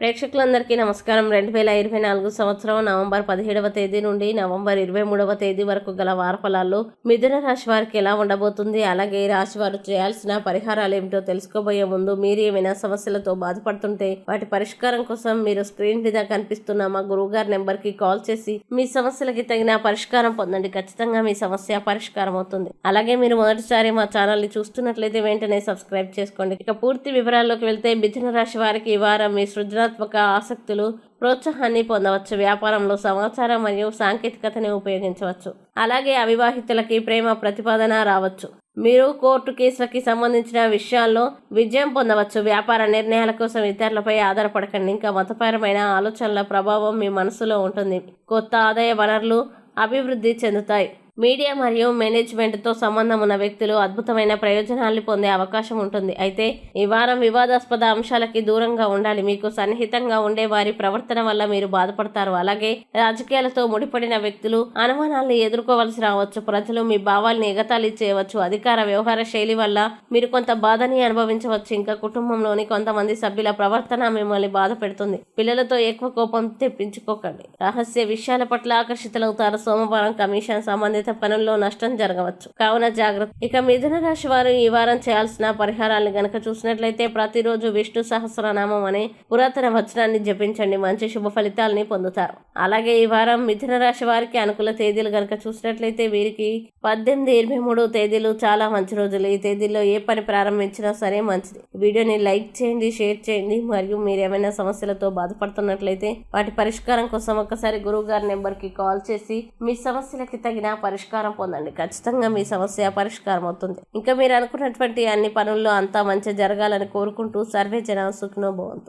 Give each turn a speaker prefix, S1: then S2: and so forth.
S1: ప్రేక్షకులందరికీ నమస్కారం. 2024 సంవత్సరం నవంబర్ 17వ తేదీ నుండి నవంబర్ 23వ తేదీ వరకు గల వార ఫలాల్లో మిథున రాశి వారికి ఎలా ఉండబోతుంది, అలాగే ఈ రాశి వారు చేయాల్సిన పరిహారాలు ఏమిటో తెలుసుకోబోయే ముందు మీరు ఏమైనా సమస్యలతో బాధపడుతుంటే వాటి పరిష్కారం కోసం మీరు స్క్రీన్ మీద కనిపిస్తున్న మా గురువుగారి నెంబర్కి కాల్ చేసి మీ సమస్యలకి తగిన పరిష్కారం పొందండి. ఖచ్చితంగా మీ సమస్య పరిష్కారం అవుతుంది. అలాగే మీరు మొదటిసారి మా ఛానల్ని చూస్తున్నట్లయితే వెంటనే సబ్స్క్రైబ్ చేసుకోండి. ఇక పూర్తి వివరాల్లోకి వెళ్తే మిథున రాశి వారికి ఈ వారం మీ సృజనాత్మక ఆసక్తులు ప్రోత్సాహాన్ని పొందవచ్చు. వ్యాపారంలో సమాచారం మరియు సాంకేతికతని ఉపయోగించవచ్చు. అలాగే అవివాహితులకి ప్రేమ ప్రతిపాదన రావచ్చు. మీరు కోర్టు కేసులకి సంబంధించిన విషయాల్లో విజయం పొందవచ్చు. వ్యాపార నిర్ణయాల కోసం ఇతరులపై ఆధారపడకండి. ఇంకా మతపరమైన ఆలోచనల ప్రభావం మీ మనసులో ఉంటుంది. కొత్త ఆదాయ వనరులు అభివృద్ధి చెందుతాయి. మీడియా మరియు మేనేజ్మెంట్తో సంబంధం ఉన్న వ్యక్తులు అద్భుతమైన ప్రయోజనాలు పొందే అవకాశం ఉంటుంది. అయితే ఈ వారం వివాదాస్పద అంశాలకి దూరంగా ఉండాలి. మీకు సన్నిహితంగా ఉండే వారి ప్రవర్తన వల్ల మీరు బాధపడతారు. అలాగే రాజకీయాలతో ముడిపడిన వ్యక్తులు అనుమానాలను ఎదుర్కోవలసి రావచ్చు. ప్రజలు మీ భావాల్ని ఎగతాళి చేయవచ్చు. అధికార వ్యవహార శైలి వల్ల మీరు కొంత బాధని అనుభవించవచ్చు. ఇంకా కుటుంబంలోని కొంతమంది సభ్యుల ప్రవర్తన మిమ్మల్ని బాధ పెడుతుంది. పిల్లలతో ఎక్కువ కోపం తెప్పించుకోకండి. రహస్య విషయాల పట్ల ఆకర్షితులవుతారు. సోమవారం కమిషన్ సంబంధిత పనుల్లో నష్టం జరగవచ్చు, కావున జాగ్రత్త. ఇక మిథున రాశి వారు ఈ వారం చేయాల్సిన పరిహారాలను గనక చూసినట్లయితే ప్రతిరోజు విష్ణు సహస్రనామం అనే పురాతన వచనాన్ని జపించండి. మంచి శుభ ఫలితాలని పొందుతారు. అలాగే ఈ వారం మిథున రాశి వారికి అనుకూల తేదీలు గనక చూసినట్లయితే వీరికి 18, 23 తేదీలు చాలా మంచి రోజులు. ఈ తేదీల్లో ఏ పని ప్రారంభించినా సరే మంచిది. వీడియోని లైక్ చేయండి, షేర్ చేయండి. మరియు మీరు ఏమైనా సమస్యలతో బాధపడుతున్నట్లయితే వాటి పరిష్కారం కోసం ఒకసారి గురువు గారి నెంబర్కి కాల్ చేసి మీ సమస్యలకి తగిన పరిష్కారం పొందండి. ఖచ్చితంగా మీ సమస్య పరిష్కారం అవుతుంది. ఇంకా మీరు అనుకున్నటువంటి అన్ని పనుల్లో అంతా మంచి జరగాలని కోరుకుంటూ సర్వే జన సుఖినో భవంతు.